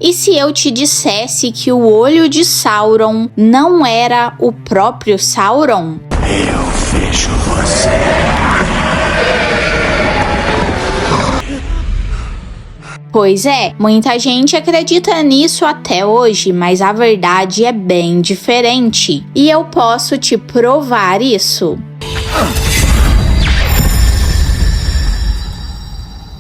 E se eu te dissesse que o olho de Sauron não era o próprio Sauron? Eu vejo você. Pois é, muita gente acredita nisso até hoje, mas a verdade é bem diferente. E eu posso te provar isso.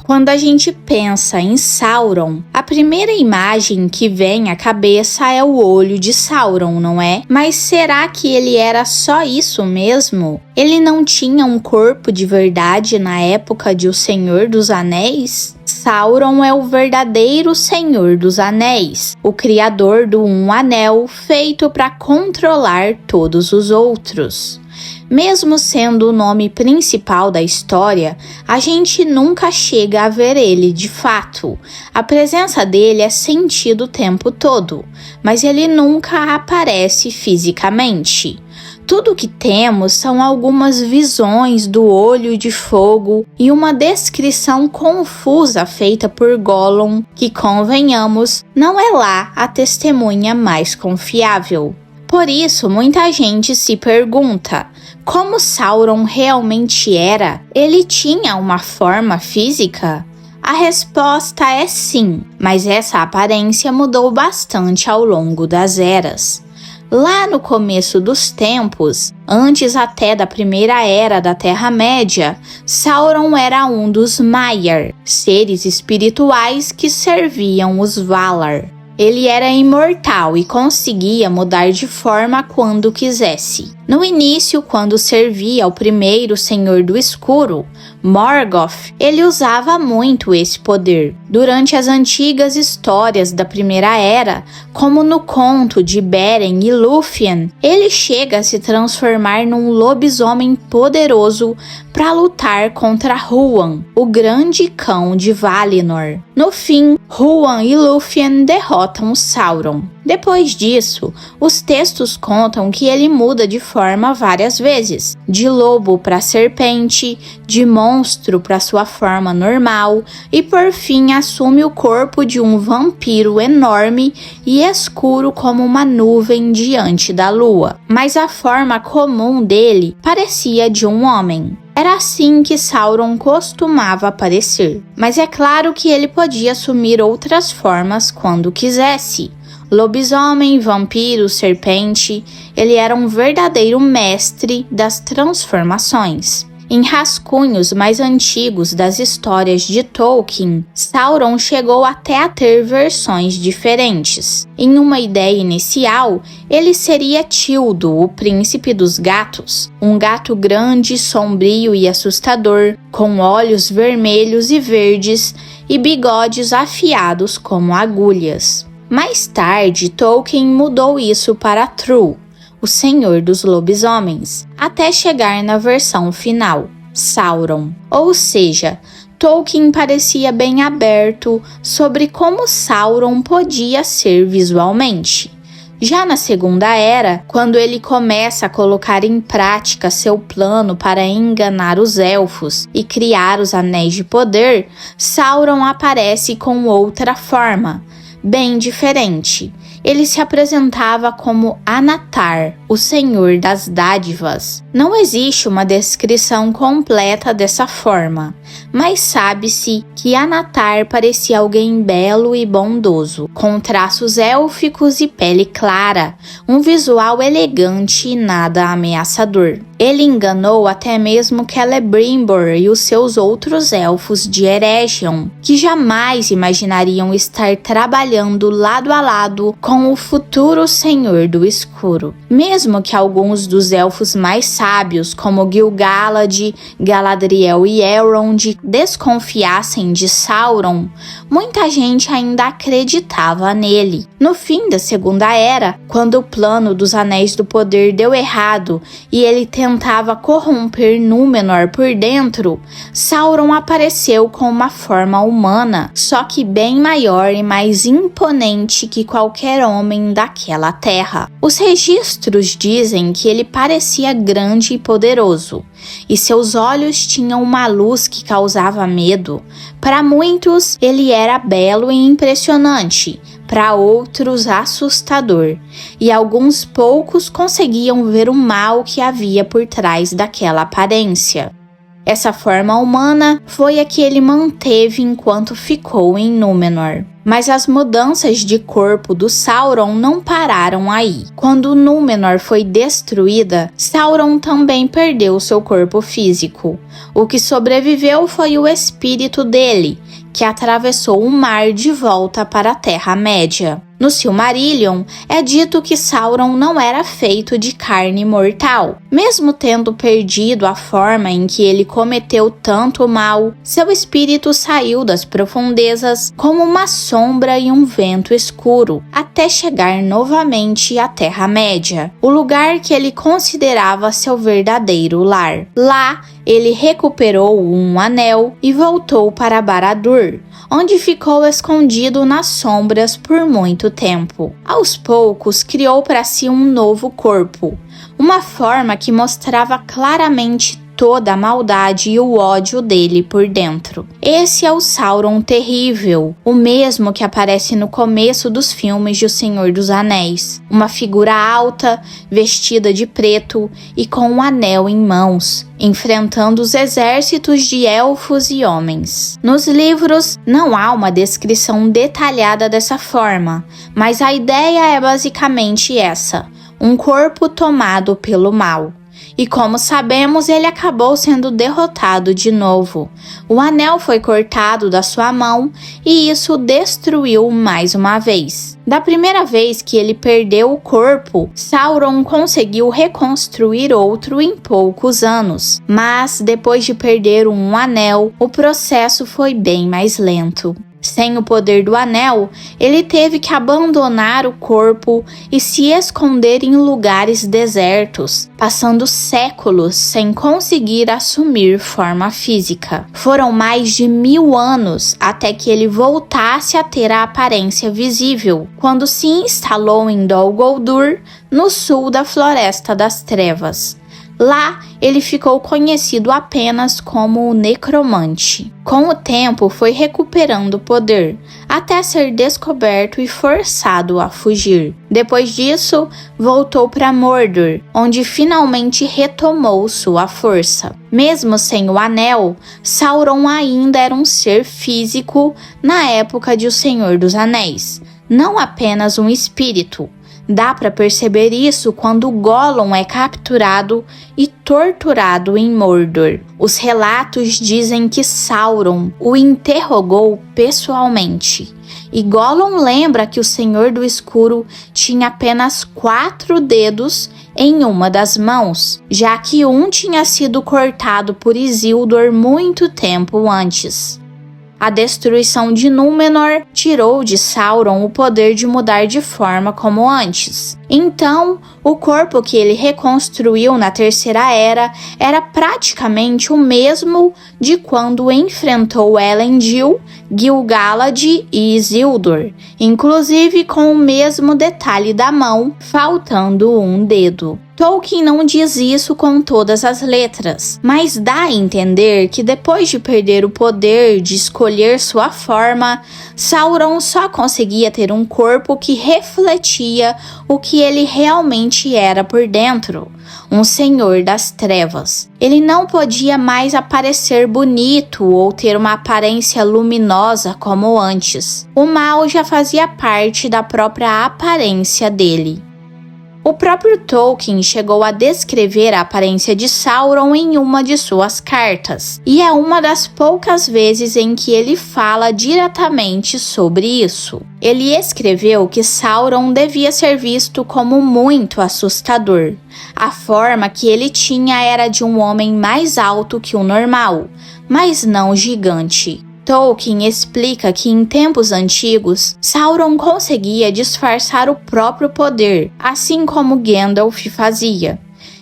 Quando a gente pensa em Sauron, a primeira imagem que vem à cabeça é o olho de Sauron, não é? Mas será que ele era só isso mesmo? Ele não tinha um corpo de verdade na época de O Senhor dos Anéis? Sauron é o verdadeiro Senhor dos Anéis, o criador do Um Anel feito para controlar todos os outros. Mesmo sendo o nome principal da história, a gente nunca chega a ver ele de fato. A presença dele é sentida o tempo todo, mas ele nunca aparece fisicamente. Tudo que temos são algumas visões do olho de fogo e uma descrição confusa feita por Gollum, que, convenhamos, não é lá a testemunha mais confiável. Por isso, muita gente se pergunta: como Sauron realmente era? Ele tinha uma forma física? A resposta é sim, mas essa aparência mudou bastante ao longo das eras. Lá no começo dos tempos, antes até da primeira era da Terra-média, Sauron era um dos Maiar, seres espirituais que serviam os Valar. Ele era imortal e conseguia mudar de forma quando quisesse. No início, quando servia ao primeiro Senhor do Escuro, Morgoth, ele usava muito esse poder. Durante as antigas histórias da Primeira Era, como no conto de Beren e Lúthien, ele chega a se transformar num lobisomem poderoso para lutar contra Huan, o grande cão de Valinor. No fim, Huan e Lúthien derrotam Sauron. Depois disso, os textos contam que ele muda de forma várias vezes, de lobo para serpente, de monstro para sua forma normal e por fim assume o corpo de um vampiro enorme e escuro como uma nuvem diante da lua. Mas a forma comum dele parecia de um homem. Era assim que Sauron costumava aparecer, mas é claro que ele podia assumir outras formas quando quisesse. Lobisomem, vampiro, serpente, ele era um verdadeiro mestre das transformações. Em rascunhos mais antigos das histórias de Tolkien, Sauron chegou até a ter versões diferentes. Em uma ideia inicial, ele seria Tildo, o príncipe dos gatos, um gato grande, sombrio e assustador, com olhos vermelhos e verdes e bigodes afiados como agulhas. Mais tarde, Tolkien mudou isso para Thru, o Senhor dos Lobisomens, até chegar na versão final, Sauron. Ou seja, Tolkien parecia bem aberto sobre como Sauron podia ser visualmente. Já na Segunda Era, quando ele começa a colocar em prática seu plano para enganar os elfos e criar os Anéis de Poder, Sauron aparece com outra forma, bem diferente. Ele se apresentava como Anatar, o Senhor das Dádivas. Não existe uma descrição completa dessa forma, mas sabe-se que Anatar parecia alguém belo e bondoso, com traços élficos e pele clara, um visual elegante e nada ameaçador. Ele enganou até mesmo Celebrimbor e os seus outros elfos de Eregion, que jamais imaginariam estar trabalhando lado a lado com o futuro Senhor do Escuro. Mesmo que alguns dos elfos mais sábios, como Gil-galad, Galadriel e Elrond, desconfiassem de Sauron, muita gente ainda acreditava nele. No fim da Segunda Era, quando o plano dos Anéis do Poder deu errado e ele tentava corromper Númenor por dentro, Sauron apareceu com uma forma humana, só que bem maior e mais imponente que qualquer homem daquela terra. Os registros dizem que ele parecia grande e poderoso, e seus olhos tinham uma luz que causava medo. Para muitos, ele era belo e impressionante, para outros, assustador, e alguns poucos conseguiam ver o mal que havia por trás daquela aparência. Essa forma humana foi a que ele manteve enquanto ficou em Númenor. Mas as mudanças de corpo do Sauron não pararam aí. Quando Númenor foi destruída, Sauron também perdeu seu corpo físico. O que sobreviveu foi o espírito dele, que atravessou o mar de volta para a Terra-média. No Silmarillion, é dito que Sauron não era feito de carne mortal. Mesmo tendo perdido a forma em que ele cometeu tanto mal, seu espírito saiu das profundezas como uma sombra e um vento escuro, até chegar novamente à Terra-média, o lugar que ele considerava seu verdadeiro lar. Lá, ele recuperou um anel e voltou para Barad-dûr, onde ficou escondido nas sombras por muito tempo. Aos poucos, criou para si um novo corpo, uma forma que mostrava claramente toda a maldade e o ódio dele por dentro. Esse é o Sauron terrível, o mesmo que aparece no começo dos filmes de O Senhor dos Anéis. Uma figura alta, vestida de preto e com um anel em mãos, enfrentando os exércitos de elfos e homens. Nos livros, não há uma descrição detalhada dessa forma, mas a ideia é basicamente essa: um corpo tomado pelo mal. E como sabemos, ele acabou sendo derrotado de novo. O anel foi cortado da sua mão e isso o destruiu mais uma vez. Da primeira vez que ele perdeu o corpo, Sauron conseguiu reconstruir outro em poucos anos. Mas depois de perder um anel, o processo foi bem mais lento. Sem o poder do anel, ele teve que abandonar o corpo e se esconder em lugares desertos, passando séculos sem conseguir assumir forma física. Foram mais de 1000 anos até que ele voltasse a ter a aparência visível, quando se instalou em Dol Guldur, no sul da Floresta das Trevas. Lá, ele ficou conhecido apenas como o Necromante. Com o tempo, foi recuperando poder, até ser descoberto e forçado a fugir. Depois disso, voltou para Mordor, onde finalmente retomou sua força. Mesmo sem o anel, Sauron ainda era um ser físico na época de O Senhor dos Anéis, não apenas um espírito. Dá para perceber isso quando Gollum é capturado e torturado em Mordor. Os relatos dizem que Sauron o interrogou pessoalmente. E Gollum lembra que o Senhor do Escuro tinha apenas 4 dedos em uma das mãos, já que um tinha sido cortado por Isildur muito tempo antes. A destruição de Númenor tirou de Sauron o poder de mudar de forma como antes. Então, o corpo que ele reconstruiu na Terceira Era era praticamente o mesmo de quando enfrentou Elendil, Gil-galad e Isildur, inclusive com o mesmo detalhe da mão, faltando um dedo. Tolkien não diz isso com todas as letras, mas dá a entender que depois de perder o poder de escolher sua forma, Sauron só conseguia ter um corpo que refletia o que ele realmente era por dentro, um senhor das trevas. Ele não podia mais aparecer bonito ou ter uma aparência luminosa como antes. O mal já fazia parte da própria aparência dele. O próprio Tolkien chegou a descrever a aparência de Sauron em uma de suas cartas, e é uma das poucas vezes em que ele fala diretamente sobre isso. Ele escreveu que Sauron devia ser visto como muito assustador. A forma que ele tinha era de um homem mais alto que o normal, mas não gigante. Tolkien explica que em tempos antigos, Sauron conseguia disfarçar o próprio poder, assim como Gandalf fazia.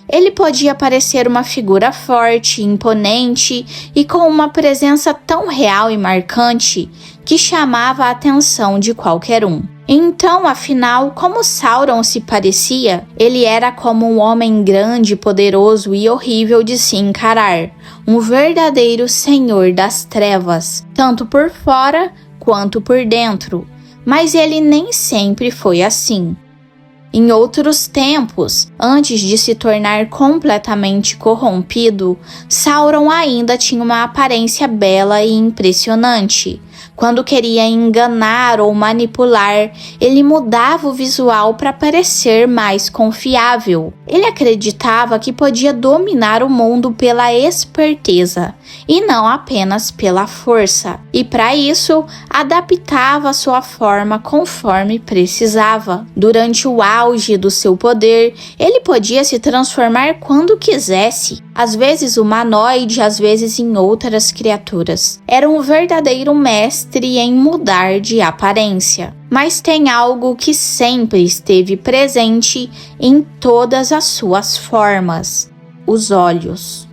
Ele podia parecer uma figura forte, imponente e com uma presença tão real e marcante que chamava a atenção de qualquer um. Então, afinal, como Sauron se parecia? Ele era como um homem grande, poderoso e horrível de se encarar, um verdadeiro senhor das trevas, tanto por fora quanto por dentro. Mas ele nem sempre foi assim. Em outros tempos, antes de se tornar completamente corrompido, Sauron ainda tinha uma aparência bela e impressionante. Quando queria enganar ou manipular, ele mudava o visual para parecer mais confiável. Ele acreditava que podia dominar o mundo pela esperteza e não apenas pela força. E para isso, adaptava sua forma conforme precisava. Durante o auge do seu poder, ele podia se transformar quando quisesse. Às vezes humanoide, às vezes em outras criaturas. Era um verdadeiro mestre em mudar de aparência. Mas tem algo que sempre esteve presente em todas as suas formas: os olhos.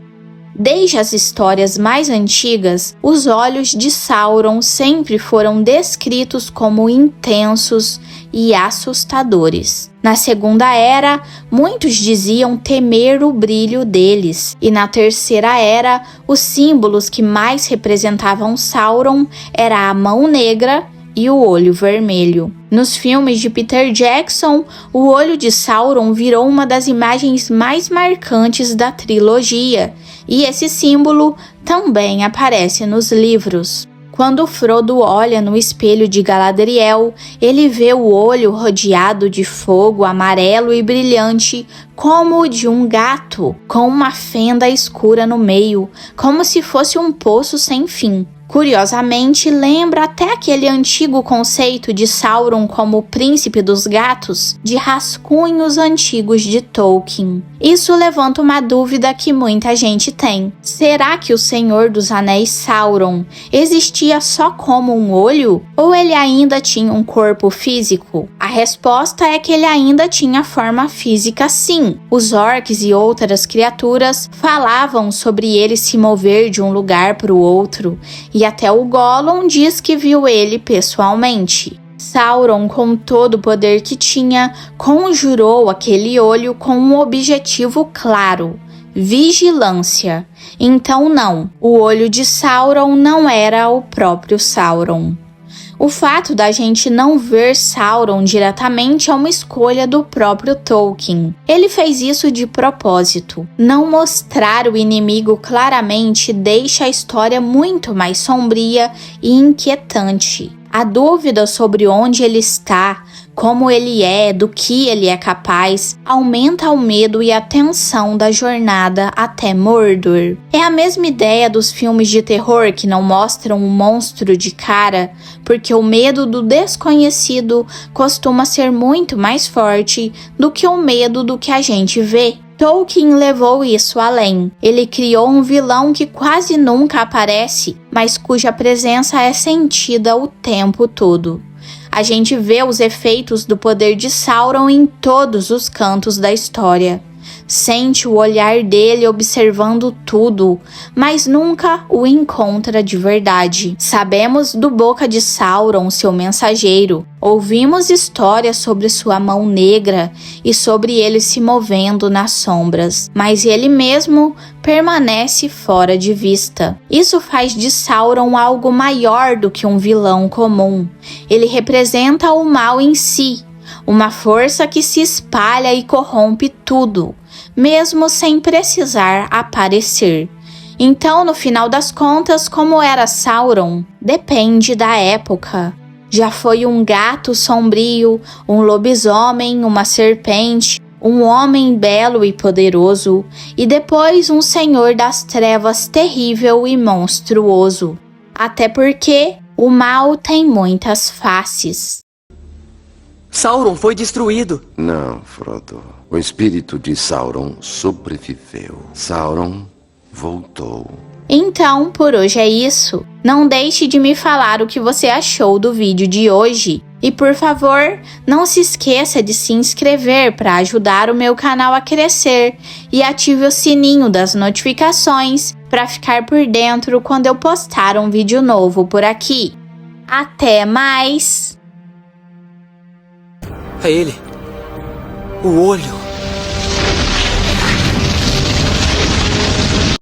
Desde as histórias mais antigas, os olhos de Sauron sempre foram descritos como intensos e assustadores. Na Segunda Era, muitos diziam temer o brilho deles, e na Terceira Era, os símbolos que mais representavam Sauron era a mão negra e o olho vermelho. Nos filmes de Peter Jackson, o olho de Sauron virou uma das imagens mais marcantes da trilogia, e esse símbolo também aparece nos livros. Quando Frodo olha no espelho de Galadriel, ele vê o olho rodeado de fogo amarelo e brilhante, como o de um gato, com uma fenda escura no meio, como se fosse um poço sem fim. Curiosamente, lembra até aquele antigo conceito de Sauron como o príncipe dos gatos, de rascunhos antigos de Tolkien. Isso levanta uma dúvida que muita gente tem. Será que o Senhor dos Anéis Sauron existia só como um olho? Ou ele ainda tinha um corpo físico? A resposta é que ele ainda tinha forma física, sim. Os orcs e outras criaturas falavam sobre ele se mover de um lugar para o outro, e até o Gollum diz que viu ele pessoalmente. Sauron, com todo o poder que tinha, conjurou aquele olho com um objetivo claro: vigilância. Então não, o olho de Sauron não era o próprio Sauron. O fato da gente não ver Sauron diretamente é uma escolha do próprio Tolkien. Ele fez isso de propósito. Não mostrar o inimigo claramente deixa a história muito mais sombria e inquietante. A dúvida sobre onde ele está, como ele é, do que ele é capaz, aumenta o medo e a tensão da jornada até Mordor. É a mesma ideia dos filmes de terror que não mostram um monstro de cara, porque o medo do desconhecido costuma ser muito mais forte do que o medo do que a gente vê. Tolkien levou isso além. Ele criou um vilão que quase nunca aparece, mas cuja presença é sentida o tempo todo. A gente vê os efeitos do poder de Sauron em todos os cantos da história. Sente o olhar dele observando tudo, mas nunca o encontra de verdade. Sabemos do Boca de Sauron, seu mensageiro. Ouvimos histórias sobre sua mão negra e sobre ele se movendo nas sombras, mas ele mesmo permanece fora de vista. Isso faz de Sauron algo maior do que um vilão comum. Ele representa o mal em si, uma força que se espalha e corrompe tudo, mesmo sem precisar aparecer. Então, no final das contas, como era Sauron? Depende da época. Já foi um gato sombrio, um lobisomem, uma serpente, um homem belo e poderoso, e depois um senhor das trevas terrível e monstruoso. Até porque o mal tem muitas faces. Sauron foi destruído. Não, Frodo. O espírito de Sauron sobreviveu. Sauron voltou. Então, por hoje é isso. Não deixe de me falar o que você achou do vídeo de hoje. E por favor, não se esqueça de se inscrever para ajudar o meu canal a crescer e ative o sininho das notificações para ficar por dentro quando eu postar um vídeo novo por aqui. Até mais! É ele. O olho.